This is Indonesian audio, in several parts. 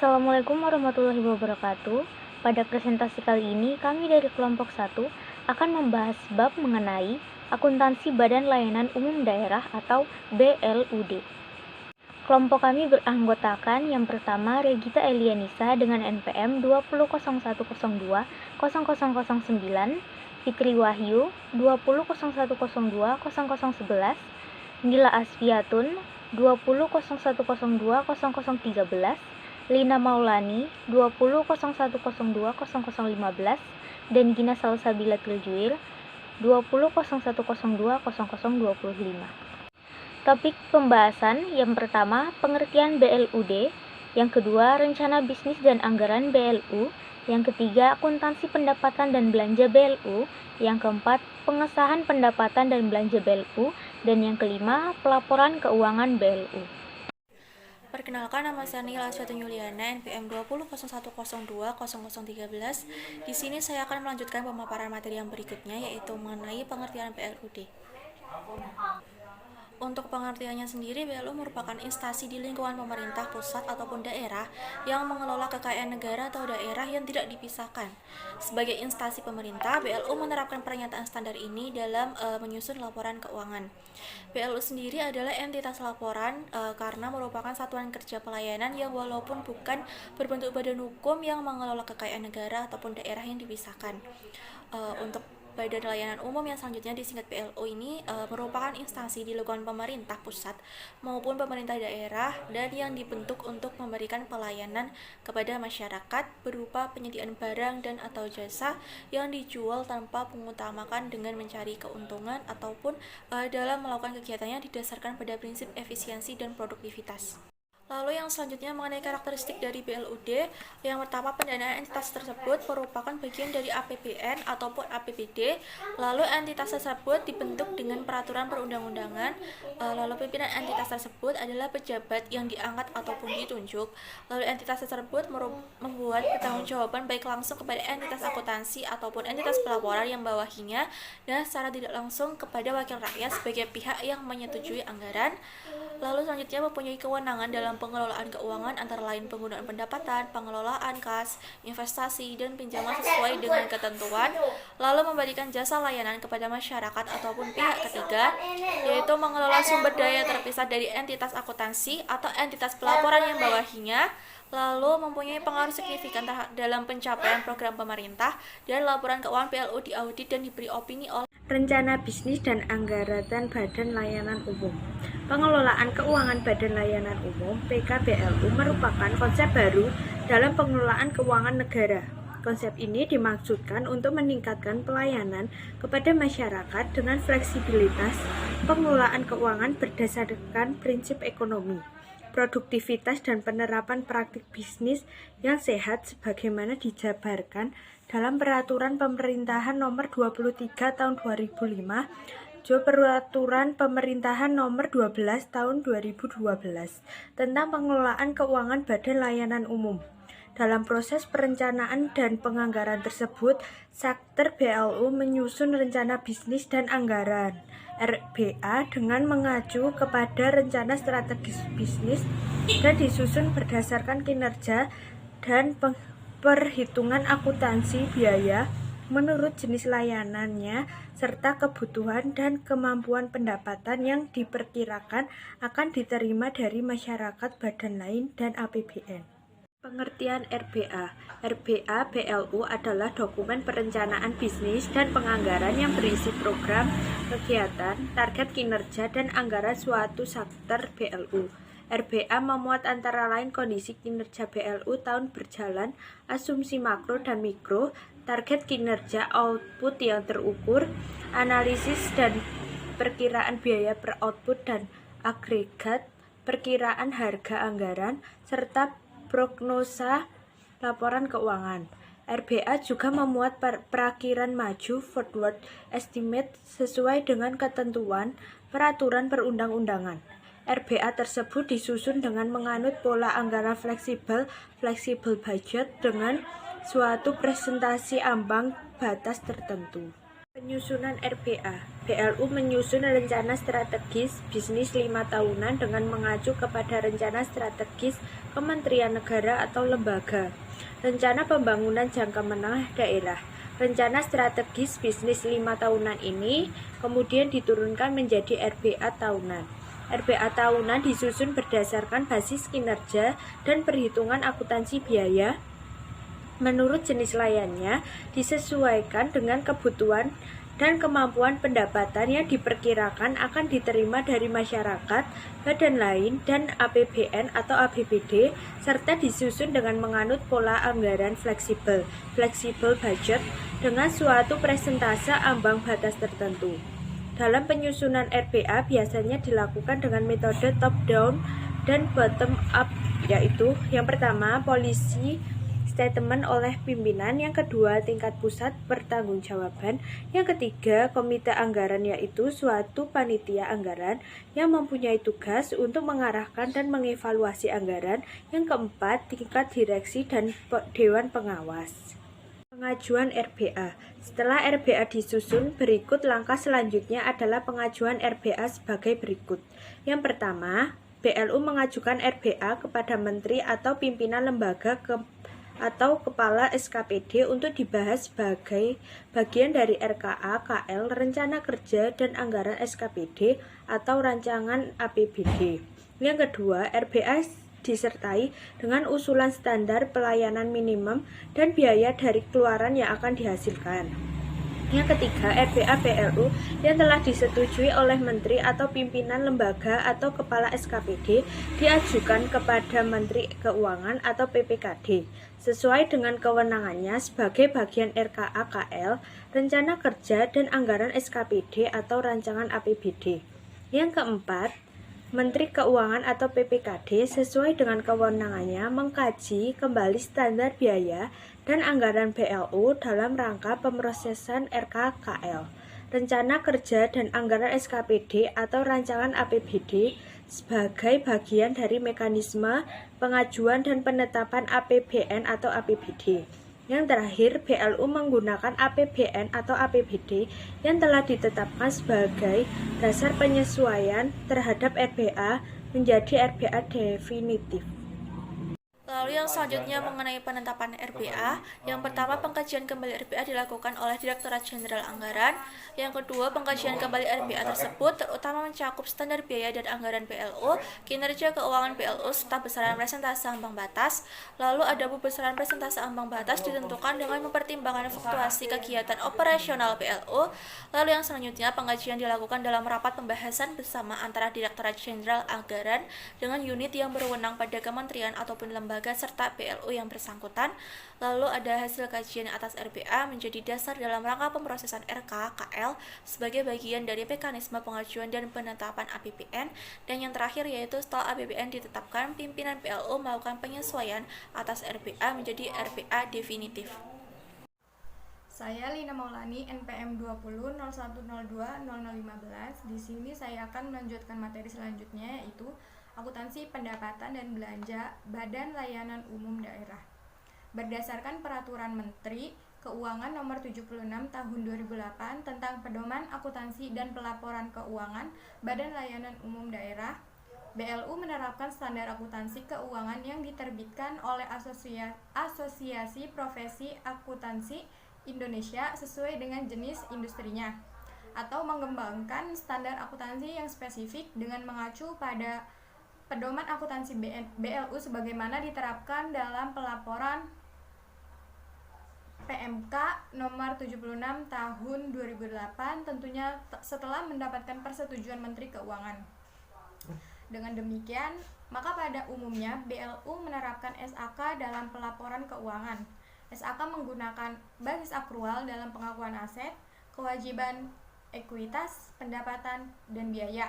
Assalamualaikum warahmatullahi wabarakatuh. Pada presentasi kali ini, kami dari kelompok 1 akan membahas bab mengenai akuntansi Badan Layanan Umum Daerah atau BLUD. Kelompok kami beranggotakan yang pertama Regita Elianisa dengan NPM 20.0102.0009, Fitri Wahyu 20.0102.0011, Nila Asfiatun 20.0102.0013, Lina Maulani 20.0102.0015, dan Gina Salsabila Tiljuil 20.0102.0025. Topik pembahasan yang pertama pengertian BLUD, yang kedua rencana bisnis dan anggaran BLU, yang ketiga akuntansi pendapatan dan belanja BLU, yang keempat pengesahan pendapatan dan belanja BLU, dan yang kelima pelaporan keuangan BLU. Perkenalkan, nama saya Nila Asfiatun Yuliana, NPM 20.0102.0013. Di sini saya akan melanjutkan pemaparan materi yang berikutnya, yaitu mengenai pengertian BLUD. Untuk pengertiannya sendiri, BLU merupakan instansi di lingkungan pemerintah pusat ataupun daerah yang mengelola kekayaan negara atau daerah yang tidak dipisahkan. Sebagai instansi pemerintah, BLU menerapkan pernyataan standar ini dalam menyusun laporan keuangan. BLU sendiri adalah entitas laporan karena merupakan satuan kerja pelayanan yang walaupun bukan berbentuk badan hukum yang mengelola kekayaan negara ataupun daerah yang dipisahkan. Untuk Badan Layanan Umum yang selanjutnya disingkat BLU ini merupakan instansi di lingkungan pemerintah pusat maupun pemerintah daerah dan yang dibentuk untuk memberikan pelayanan kepada masyarakat berupa penyediaan barang dan atau jasa yang dijual tanpa mengutamakan dengan mencari keuntungan ataupun dalam melakukan kegiatannya didasarkan pada prinsip efisiensi dan produktivitas. Lalu yang selanjutnya mengenai karakteristik dari BLUD, yang pertama pendanaan entitas tersebut merupakan bagian dari APBN ataupun APBD, lalu entitas tersebut dibentuk dengan peraturan perundang-undangan, lalu pimpinan entitas tersebut adalah pejabat yang diangkat ataupun ditunjuk, lalu entitas tersebut membuat pertanggungjawaban baik langsung kepada entitas akuntansi ataupun entitas pelaporan yang bawahinya, dan secara tidak langsung kepada wakil rakyat sebagai pihak yang menyetujui anggaran. Lalu selanjutnya mempunyai kewenangan dalam pengelolaan keuangan antara lain penggunaan pendapatan, pengelolaan kas, investasi, dan pinjaman sesuai dengan ketentuan. Lalu memberikan jasa layanan kepada masyarakat ataupun pihak ketiga, yaitu mengelola sumber daya terpisah dari entitas akuntansi atau entitas pelaporan yang bawahinya. Lalu mempunyai pengaruh signifikan dalam pencapaian program pemerintah, dan laporan keuangan BLU diaudit dan diberi opini oleh Rencana Bisnis dan Anggaran Badan Layanan Umum. Pengelolaan keuangan Badan Layanan Umum (PKBLU) merupakan konsep baru dalam pengelolaan keuangan negara. Konsep ini dimaksudkan untuk meningkatkan pelayanan kepada masyarakat dengan fleksibilitas pengelolaan keuangan berdasarkan prinsip ekonomi, produktivitas, dan penerapan praktik bisnis yang sehat sebagaimana dijabarkan dalam Peraturan Pemerintahan Nomor 23 Tahun 2005, Peraturan Pemerintahan Nomor 12 Tahun 2012 tentang pengelolaan keuangan Badan Layanan Umum. Dalam proses perencanaan dan penganggaran tersebut, Satker BLU menyusun rencana bisnis dan anggaran (RBA) dengan mengacu kepada rencana strategis bisnis dan disusun berdasarkan kinerja dan perhitungan akuntansi biaya menurut jenis layanannya serta kebutuhan dan kemampuan pendapatan yang diperkirakan akan diterima dari masyarakat, badan lain, dan APBN. Pengertian RBA. RBA BLU adalah dokumen perencanaan bisnis dan penganggaran yang berisi program, kegiatan, target kinerja, dan anggaran suatu sektor BLU. RBA memuat antara lain kondisi kinerja BLU tahun berjalan, asumsi makro dan mikro, target kinerja, output yang terukur, analisis dan perkiraan biaya per output dan agregat, perkiraan harga anggaran, serta prognosa laporan keuangan. RBA juga memuat perakiraan maju (forward estimate) sesuai dengan ketentuan peraturan perundang-undangan. RBA tersebut disusun dengan menganut pola anggaran fleksibel budget dengan suatu presentasi ambang batas tertentu. Penyusunan RBA. BLU menyusun rencana strategis bisnis 5 tahunan dengan mengacu kepada rencana strategis Kementerian Negara atau lembaga. Rencana pembangunan jangka menengah daerah. Rencana strategis bisnis 5 tahunan ini kemudian diturunkan menjadi RBA tahunan. RBA tahunan disusun berdasarkan basis kinerja dan perhitungan akuntansi biaya menurut jenis layannya, disesuaikan dengan kebutuhan dan kemampuan pendapatan yang diperkirakan akan diterima dari masyarakat, badan lain, dan APBN atau APBD, serta disusun dengan menganut pola anggaran fleksibel budget, dengan suatu persentase ambang batas tertentu. Dalam penyusunan RBA biasanya dilakukan dengan metode top-down dan bottom-up, yaitu yang pertama, polisi statement oleh pimpinan, yang kedua tingkat pusat pertanggungjawaban, yang ketiga komite anggaran, yaitu suatu panitia anggaran yang mempunyai tugas untuk mengarahkan dan mengevaluasi anggaran, yang keempat tingkat direksi dan dewan pengawas. Pengajuan RBA. Setelah RBA disusun, berikut langkah selanjutnya adalah pengajuan RBA sebagai berikut. Yang pertama, BLU mengajukan RBA kepada menteri atau pimpinan lembaga atau kepala SKPD untuk dibahas sebagai bagian dari RKA, KL, rencana kerja dan anggaran SKPD atau rancangan APBD. Yang kedua, RBA disertai dengan usulan standar pelayanan minimum dan biaya dari keluaran yang akan dihasilkan. Yang ketiga, RBA BLU yang telah disetujui oleh menteri atau pimpinan lembaga atau kepala SKPD diajukan kepada Menteri Keuangan atau PPKD sesuai dengan kewenangannya sebagai bagian RKA KL, rencana kerja dan anggaran SKPD atau rancangan APBD. Yang keempat, Menteri Keuangan atau PPKD sesuai dengan kewenangannya mengkaji kembali standar biaya dan anggaran BLU dalam rangka pemrosesan RKKL, rencana kerja dan anggaran SKPD atau rancangan APBD sebagai bagian dari mekanisme pengajuan dan penetapan APBN atau APBD. Yang terakhir, BLU menggunakan APBN atau APBD yang telah ditetapkan sebagai dasar penyesuaian terhadap RBA menjadi RBA definitif. Lalu yang selanjutnya mengenai penetapan RBA. Yang pertama, pengkajian kembali RBA dilakukan oleh Direktorat Jenderal Anggaran. Yang kedua, pengkajian kembali RBA tersebut terutama mencakup standar biaya dan anggaran BLU, kinerja keuangan BLU, serta besaran persentase ambang batas. Lalu adapun besaran persentase ambang batas ditentukan dengan mempertimbangkan fluktuasi kegiatan operasional BLU. Lalu yang selanjutnya, pengkajian dilakukan dalam rapat pembahasan bersama antara Direktorat Jenderal Anggaran dengan unit yang berwenang pada kementerian ataupun lembaga serta BLU yang bersangkutan. Lalu ada hasil kajian atas RBA menjadi dasar dalam rangka pemrosesan RKKL sebagai bagian dari mekanisme pengajuan dan penetapan APBN. Dan yang terakhir yaitu setelah APBN ditetapkan, pimpinan BLU melakukan penyesuaian atas RBA menjadi RBA definitif. Saya Lina Maulani, NPM 20 0102 0015. Di sini saya akan melanjutkan materi selanjutnya, yaitu akuntansi pendapatan dan belanja Badan Layanan Umum Daerah. Berdasarkan Peraturan Menteri Keuangan Nomor 76 Tahun 2008 tentang Pedoman Akuntansi dan Pelaporan Keuangan Badan Layanan Umum Daerah, BLU menerapkan standar akuntansi keuangan yang diterbitkan oleh Asosiasi Profesi Akuntansi Indonesia sesuai dengan jenis industrinya, atau mengembangkan standar akuntansi yang spesifik dengan mengacu pada Pedoman Akuntansi BLU sebagaimana diterapkan dalam pelaporan PMK nomor 76 tahun 2008, tentunya setelah mendapatkan persetujuan Menteri Keuangan. Dengan demikian, maka pada umumnya BLU menerapkan SAK dalam pelaporan keuangan. SAK menggunakan basis akrual dalam pengakuan aset, kewajiban ekuitas, pendapatan, dan biaya.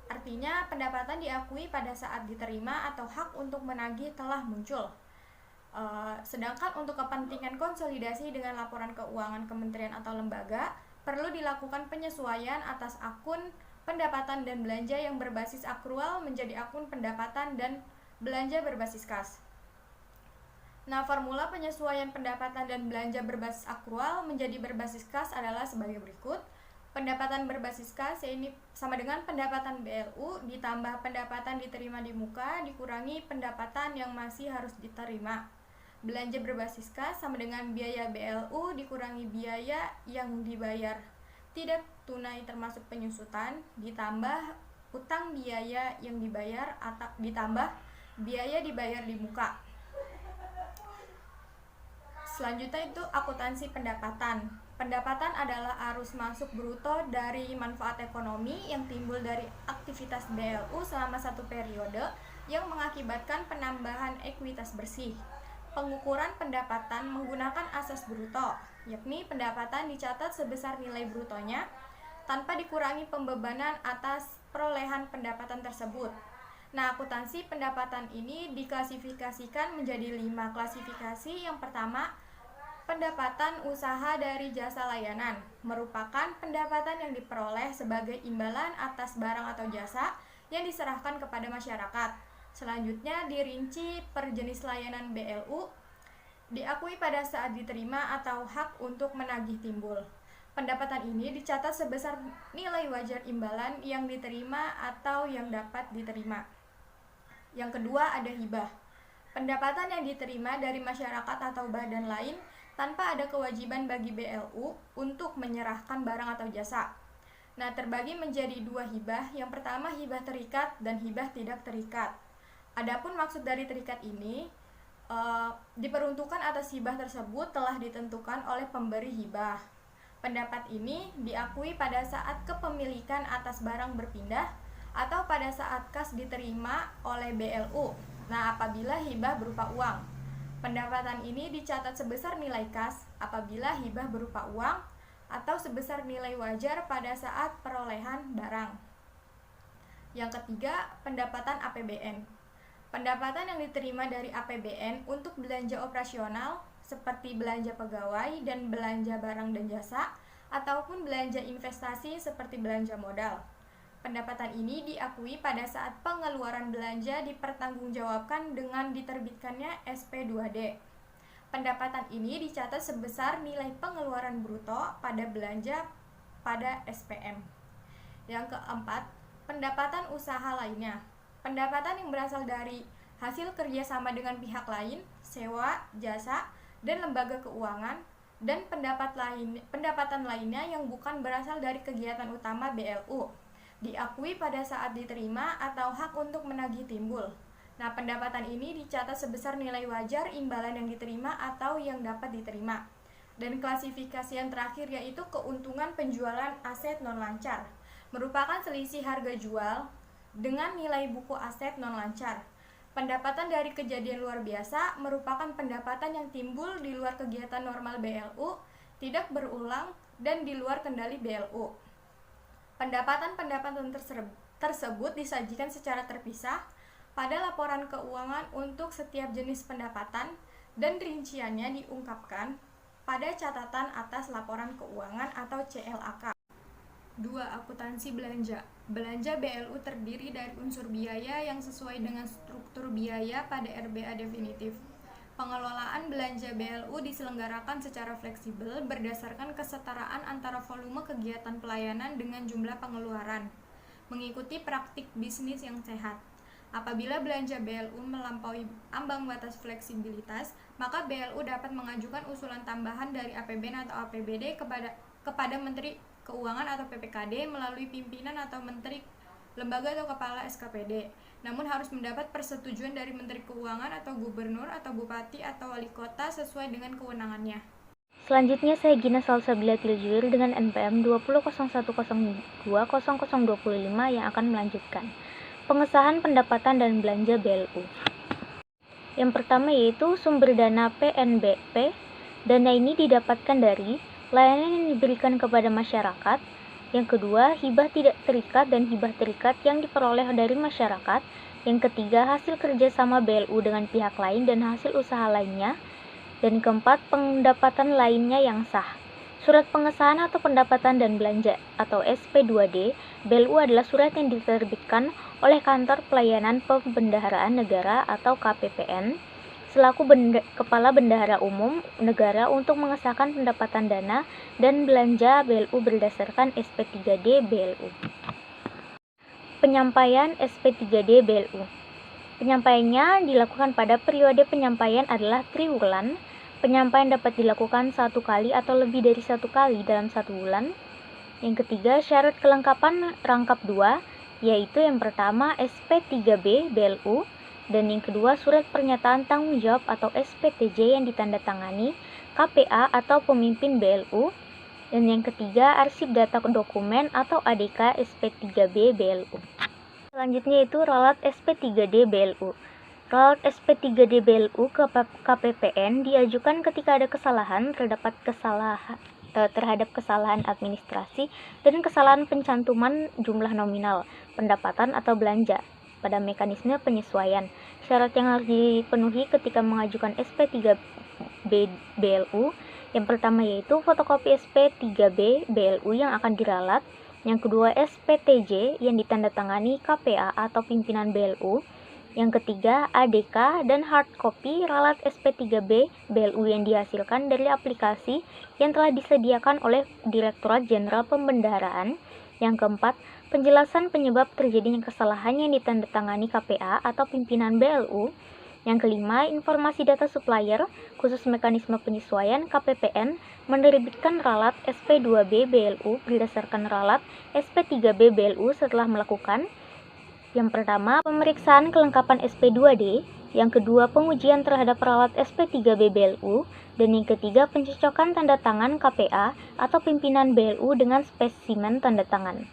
Artinya, pendapatan diakui pada saat diterima atau hak untuk menagih telah muncul. Sedangkan untuk kepentingan konsolidasi dengan laporan keuangan kementerian atau lembaga, perlu dilakukan penyesuaian atas akun pendapatan dan belanja yang berbasis akrual menjadi akun pendapatan dan belanja berbasis kas. Nah, formula penyesuaian pendapatan dan belanja berbasis akrual menjadi berbasis kas adalah sebagai berikut. Pendapatan berbasis kas ini sama dengan pendapatan BLU ditambah pendapatan diterima di muka dikurangi pendapatan yang masih harus diterima. Belanja berbasis kas sama dengan biaya BLU dikurangi biaya yang dibayar tidak tunai termasuk penyusutan ditambah utang biaya yang dibayar atau ditambah biaya dibayar di muka. Selanjutnya itu akuntansi pendapatan. Pendapatan adalah arus masuk bruto dari manfaat ekonomi yang timbul dari aktivitas BLU selama satu periode yang mengakibatkan penambahan ekuitas bersih. Pengukuran pendapatan menggunakan asas bruto, yakni pendapatan dicatat sebesar nilai brutonya tanpa dikurangi pembebanan atas perolehan pendapatan tersebut. Nah, akuntansi pendapatan ini diklasifikasikan menjadi 5 klasifikasi. Yang pertama, pendapatan usaha dari jasa layanan merupakan pendapatan yang diperoleh sebagai imbalan atas barang atau jasa yang diserahkan kepada masyarakat. Selanjutnya dirinci per jenis layanan BLU, diakui pada saat diterima atau hak untuk menagih timbul. Pendapatan ini dicatat sebesar nilai wajar imbalan yang diterima atau yang dapat diterima. Yang kedua ada hibah. Pendapatan yang diterima dari masyarakat atau badan lain tanpa ada kewajiban bagi BLU untuk menyerahkan barang atau jasa. Nah, terbagi menjadi 2 hibah. Yang pertama hibah terikat dan hibah tidak terikat. Adapun maksud dari terikat ini diperuntukkan atas hibah tersebut telah ditentukan oleh pemberi hibah. Pendapat ini diakui pada saat kepemilikan atas barang berpindah atau pada saat kas diterima oleh BLU. Nah, apabila hibah berupa uang, pendapatan ini dicatat sebesar nilai kas apabila hibah berupa uang atau sebesar nilai wajar pada saat perolehan barang. Yang ketiga, pendapatan APBN. Pendapatan yang diterima dari APBN untuk belanja operasional seperti belanja pegawai dan belanja barang dan jasa ataupun belanja investasi seperti belanja modal. Pendapatan ini diakui pada saat pengeluaran belanja dipertanggungjawabkan dengan diterbitkannya SP2D. Pendapatan ini dicatat sebesar nilai pengeluaran bruto pada belanja pada SPM. Yang keempat, pendapatan usaha lainnya. Pendapatan yang berasal dari hasil kerjasama dengan pihak lain, sewa, jasa, dan lembaga keuangan, dan pendapatan lainnya yang bukan berasal dari kegiatan utama BLU. Diakui pada saat diterima atau hak untuk menagih timbul. Nah, pendapatan ini dicatat sebesar nilai wajar imbalan yang diterima atau yang dapat diterima. Dan klasifikasi yang terakhir yaitu keuntungan penjualan aset non-lancar, merupakan selisih harga jual dengan nilai buku aset non-lancar. Pendapatan dari kejadian luar biasa merupakan pendapatan yang timbul di luar kegiatan normal BLU, tidak berulang, dan di luar kendali BLU. Pendapatan-pendapatan tersebut disajikan secara terpisah pada laporan keuangan untuk setiap jenis pendapatan dan rinciannya diungkapkan pada catatan atas laporan keuangan atau CLAK. 2. Akuntansi belanja. Belanja BLU terdiri dari unsur biaya yang sesuai dengan struktur biaya pada RBA definitif. Pengelolaan belanja BLU diselenggarakan secara fleksibel berdasarkan kesetaraan antara volume kegiatan pelayanan dengan jumlah pengeluaran, mengikuti praktik bisnis yang sehat. Apabila belanja BLU melampaui ambang batas fleksibilitas, maka BLU dapat mengajukan usulan tambahan dari APBN atau APBD kepada Menteri Keuangan atau PPKD melalui pimpinan atau Menteri Lembaga atau Kepala SKPD, namun harus mendapat persetujuan dari Menteri Keuangan atau Gubernur atau Bupati atau Wali Kota sesuai dengan kewenangannya. Selanjutnya saya Gina Salsabila Tiljuir dengan NPM 20.102.0025 yang akan melanjutkan pengesahan pendapatan dan belanja BLU. Yang pertama yaitu sumber dana PNBP. Dana ini didapatkan dari layanan yang diberikan kepada masyarakat. Yang kedua, hibah tidak terikat dan hibah terikat yang diperoleh dari masyarakat. Yang ketiga, hasil kerjasama BLU dengan pihak lain dan hasil usaha lainnya. Dan keempat, pendapatan lainnya yang sah. Surat pengesahan atau pendapatan dan belanja atau SP2D BLU adalah surat yang diterbitkan oleh Kantor Pelayanan Pembendaharaan Negara atau KPPN selaku Kepala Bendahara Umum Negara untuk mengesahkan pendapatan dana dan belanja BLU berdasarkan SP3D BLU. Penyampaian SP3D BLU. Penyampaiannya dilakukan pada periode penyampaian adalah triwulan. Penyampaian dapat dilakukan 1 kali atau lebih dari 1 kali dalam 1 bulan. Yang ketiga, syarat kelengkapan rangkap 2, yaitu yang pertama SP3B BLU, dan yang kedua surat pernyataan tanggung jawab atau SPTJ yang ditandatangani KPA atau pemimpin BLU, dan yang ketiga arsip data dokumen atau ADK SP3B BLU. Selanjutnya itu ralat SP3D BLU. Ralat SP3D BLU ke KPPN diajukan ketika ada kesalahan terhadap kesalahan administrasi dan kesalahan pencantuman jumlah nominal, pendapatan atau belanja pada mekanisme penyesuaian. Syarat yang harus dipenuhi ketika mengajukan SP3B BLU, yang pertama yaitu fotokopi SP3B BLU yang akan diralat, yang kedua SPTJ yang ditandatangani KPA atau pimpinan BLU, yang ketiga ADK dan hard copy ralat SP3B BLU yang dihasilkan dari aplikasi yang telah disediakan oleh Direktorat Jenderal Pembendaharaan, yang keempat penjelasan penyebab terjadinya kesalahan yang ditandatangani KPA atau pimpinan BLU, yang kelima informasi data supplier khusus mekanisme penyesuaian KPPN menerbitkan ralat SP2B BLU berdasarkan ralat SP3B BLU setelah melakukan yang pertama pemeriksaan kelengkapan SP2D, yang kedua pengujian terhadap ralat SP3B BLU, dan yang ketiga pencocokan tanda tangan KPA atau pimpinan BLU dengan spesimen tanda tangan.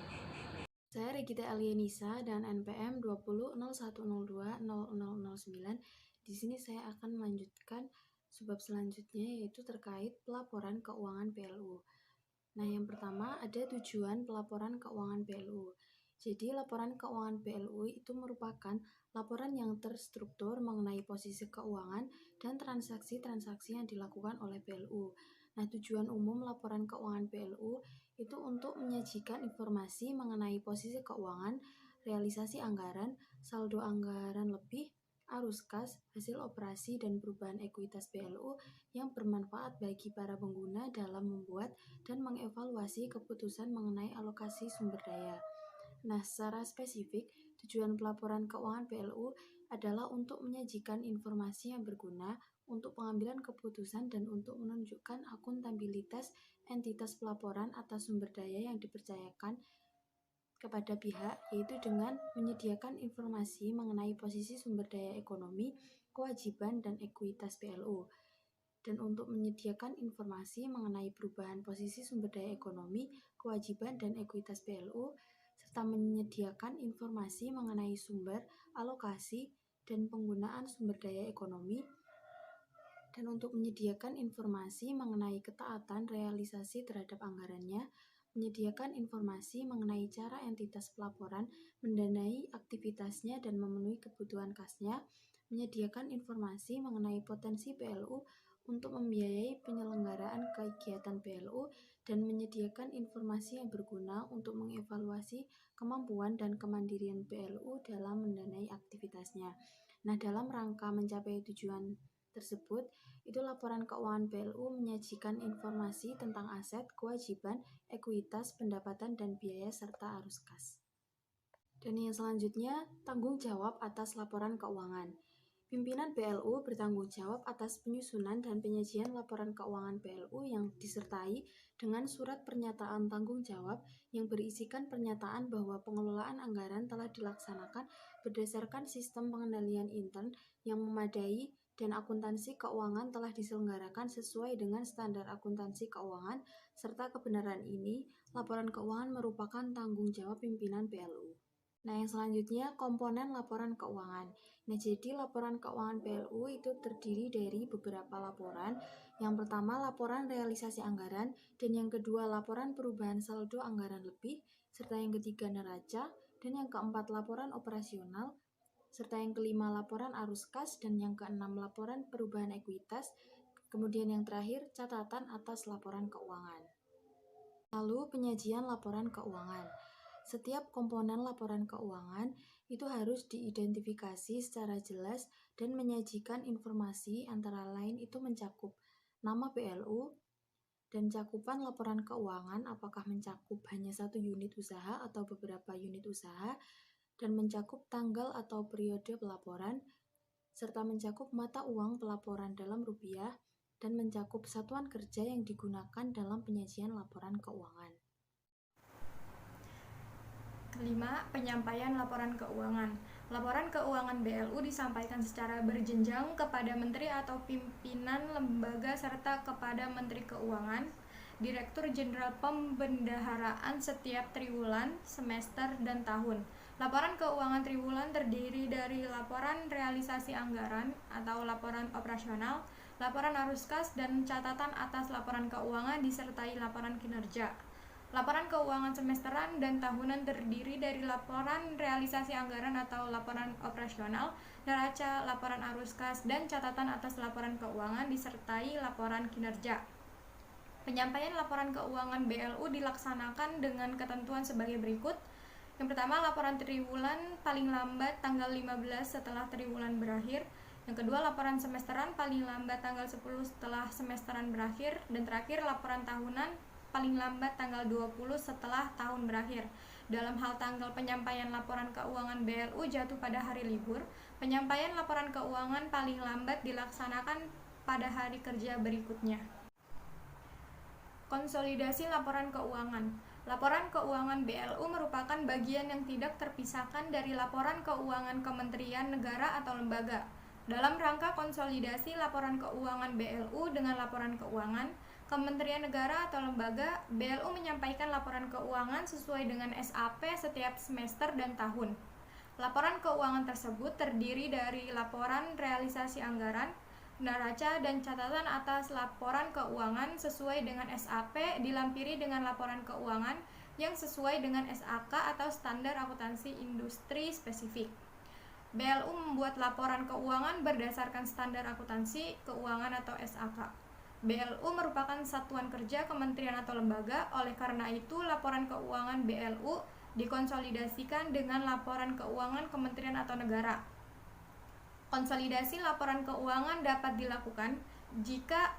Saya Regita Elianisa dan NPM 2001020009. Di sini saya akan melanjutkan subbab selanjutnya, yaitu terkait pelaporan keuangan BLU. Nah, yang pertama ada tujuan pelaporan keuangan BLU. Jadi, laporan keuangan BLU itu merupakan laporan yang terstruktur mengenai posisi keuangan dan transaksi-transaksi yang dilakukan oleh BLU. Nah, tujuan umum laporan keuangan BLU itu untuk menyajikan informasi mengenai posisi keuangan, realisasi anggaran, saldo anggaran lebih, arus kas, hasil operasi, dan perubahan ekuitas BLU yang bermanfaat bagi para pengguna dalam membuat dan mengevaluasi keputusan mengenai alokasi sumber daya. Nah, secara spesifik, tujuan pelaporan keuangan BLU adalah untuk menyajikan informasi yang berguna untuk pengambilan keputusan dan untuk menunjukkan akuntabilitas entitas pelaporan atas sumber daya yang dipercayakan kepada pihak, yaitu dengan menyediakan informasi mengenai posisi sumber daya ekonomi, kewajiban, dan ekuitas BLU, dan untuk menyediakan informasi mengenai perubahan posisi sumber daya ekonomi, kewajiban, dan ekuitas BLU, serta menyediakan informasi mengenai sumber, alokasi, dan penggunaan sumber daya ekonomi, dan untuk menyediakan informasi mengenai ketaatan realisasi terhadap anggarannya, menyediakan informasi mengenai cara entitas pelaporan mendanai aktivitasnya dan memenuhi kebutuhan kasnya, menyediakan informasi mengenai potensi BLU untuk membiayai penyelenggaraan kegiatan BLU, dan menyediakan informasi yang berguna untuk mengevaluasi kemampuan dan kemandirian BLU dalam mendanai aktivitasnya. Nah, dalam rangka mencapai tujuan tersebut, itu laporan keuangan BLU menyajikan informasi tentang aset, kewajiban, ekuitas, pendapatan, dan biaya, serta arus kas. Dan yang selanjutnya, tanggung jawab atas laporan keuangan. Pimpinan BLU bertanggung jawab atas penyusunan dan penyajian laporan keuangan BLU yang disertai dengan surat pernyataan tanggung jawab yang berisikan pernyataan bahwa pengelolaan anggaran telah dilaksanakan berdasarkan sistem pengendalian intern yang memadai dan akuntansi keuangan telah diselenggarakan sesuai dengan standar akuntansi keuangan, serta kebenaran ini, laporan keuangan merupakan tanggung jawab pimpinan BLU. Nah, yang selanjutnya komponen laporan keuangan. Nah, jadi laporan keuangan BLU itu terdiri dari beberapa laporan. Yang pertama, laporan realisasi anggaran, dan yang kedua, laporan perubahan saldo anggaran lebih, serta yang ketiga, neraca, dan yang keempat, laporan operasional, serta yang kelima, laporan arus kas, dan yang keenam, laporan perubahan ekuitas, kemudian yang terakhir, catatan atas laporan keuangan. Lalu, penyajian laporan keuangan. Setiap komponen laporan keuangan itu harus diidentifikasi secara jelas dan menyajikan informasi antara lain itu mencakup nama BLU dan cakupan laporan keuangan apakah mencakup hanya satu unit usaha atau beberapa unit usaha, dan mencakup tanggal atau periode pelaporan, serta mencakup mata uang pelaporan dalam rupiah, dan mencakup satuan kerja yang digunakan dalam penyajian laporan keuangan. Kelima, penyampaian laporan keuangan. Laporan keuangan BLU disampaikan secara berjenjang kepada menteri atau pimpinan lembaga serta kepada Menteri Keuangan, Direktur Jenderal Pembendaharaan setiap triwulan, semester, dan tahun. Laporan keuangan triwulan terdiri dari laporan realisasi anggaran atau laporan operasional, laporan arus kas, dan catatan atas laporan keuangan disertai laporan kinerja. Laporan keuangan semesteran dan tahunan terdiri dari laporan realisasi anggaran atau laporan operasional, neraca, laporan arus kas, dan catatan atas laporan keuangan disertai laporan kinerja. Penyampaian laporan keuangan BLU dilaksanakan dengan ketentuan sebagai berikut. Yang pertama, laporan triwulan paling lambat tanggal 15 setelah triwulan berakhir. Yang kedua, laporan semesteran paling lambat tanggal 10 setelah semesteran berakhir. Dan terakhir, laporan tahunan paling lambat tanggal 20 setelah tahun berakhir. Dalam hal tanggal penyampaian laporan keuangan BLU jatuh pada hari libur, penyampaian laporan keuangan paling lambat dilaksanakan pada hari kerja berikutnya. Konsolidasi laporan keuangan. Laporan keuangan BLU merupakan bagian yang tidak terpisahkan dari laporan keuangan kementerian, negara, atau lembaga. Dalam rangka konsolidasi laporan keuangan BLU dengan laporan keuangan Kementerian Negara atau lembaga, BLU menyampaikan laporan keuangan sesuai dengan SAP setiap semester dan tahun. Laporan keuangan tersebut terdiri dari laporan realisasi anggaran, neraca, dan catatan atas laporan keuangan sesuai dengan SAP dilampiri dengan laporan keuangan yang sesuai dengan SAK atau standar akuntansi industri spesifik. BLU membuat laporan keuangan berdasarkan standar akuntansi keuangan atau SAK. BLU merupakan satuan kerja kementerian atau lembaga, oleh karena itu laporan keuangan BLU dikonsolidasikan dengan laporan keuangan kementerian atau negara. Konsolidasi laporan keuangan dapat dilakukan jika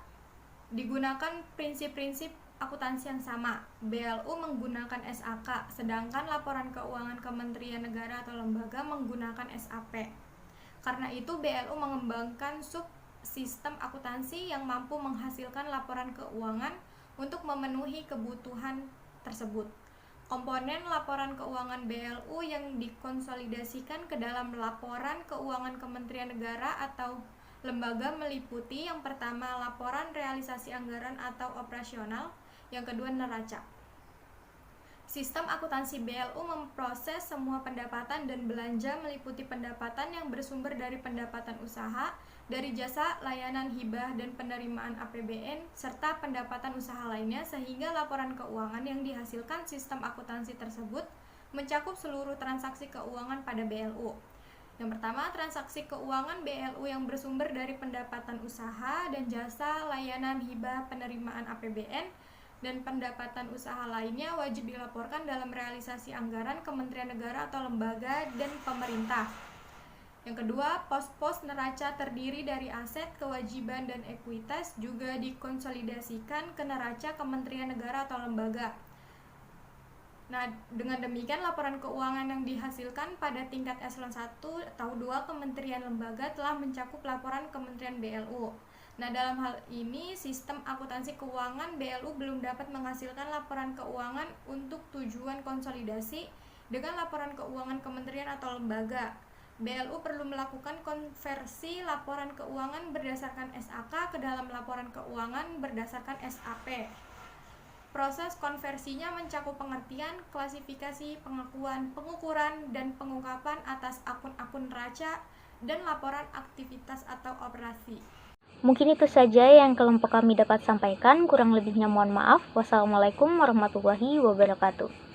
digunakan prinsip-prinsip akuntansi yang sama. BLU menggunakan SAK, sedangkan laporan keuangan kementerian negara atau lembaga menggunakan SAP. Karena itu BLU mengembangkan sistem akuntansi yang mampu menghasilkan laporan keuangan untuk memenuhi kebutuhan tersebut. Komponen laporan keuangan BLU yang dikonsolidasikan ke dalam laporan keuangan Kementerian Negara atau lembaga meliputi yang pertama laporan realisasi anggaran atau operasional, yang kedua neraca. Sistem akuntansi BLU memproses semua pendapatan dan belanja meliputi pendapatan yang bersumber dari pendapatan usaha, dari jasa, layanan, hibah, dan penerimaan APBN, serta pendapatan usaha lainnya, sehingga laporan keuangan yang dihasilkan sistem akuntansi tersebut mencakup seluruh transaksi keuangan pada BLU. Yang pertama, transaksi keuangan BLU yang bersumber dari pendapatan usaha dan jasa, layanan, hibah, penerimaan APBN, dan pendapatan usaha lainnya wajib dilaporkan dalam realisasi anggaran Kementerian Negara atau lembaga dan pemerintah. Yang kedua, pos-pos neraca terdiri dari aset, kewajiban, dan ekuitas juga dikonsolidasikan ke neraca Kementerian Negara atau lembaga. Nah, dengan demikian laporan keuangan yang dihasilkan pada tingkat eselon 1 atau 2 kementerian lembaga telah mencakup laporan Kementerian BLU. Nah, dalam hal ini sistem akuntansi keuangan BLU belum dapat menghasilkan laporan keuangan untuk tujuan konsolidasi dengan laporan keuangan kementerian atau lembaga. BLU perlu melakukan konversi laporan keuangan berdasarkan SAK ke dalam laporan keuangan berdasarkan SAP. Proses konversinya mencakup pengertian, klasifikasi, pengakuan, pengukuran, dan pengungkapan atas akun-akun neraca dan laporan aktivitas atau operasi. Mungkin itu saja yang kelompok kami dapat sampaikan, kurang lebihnya mohon maaf. Wassalamualaikum warahmatullahi wabarakatuh.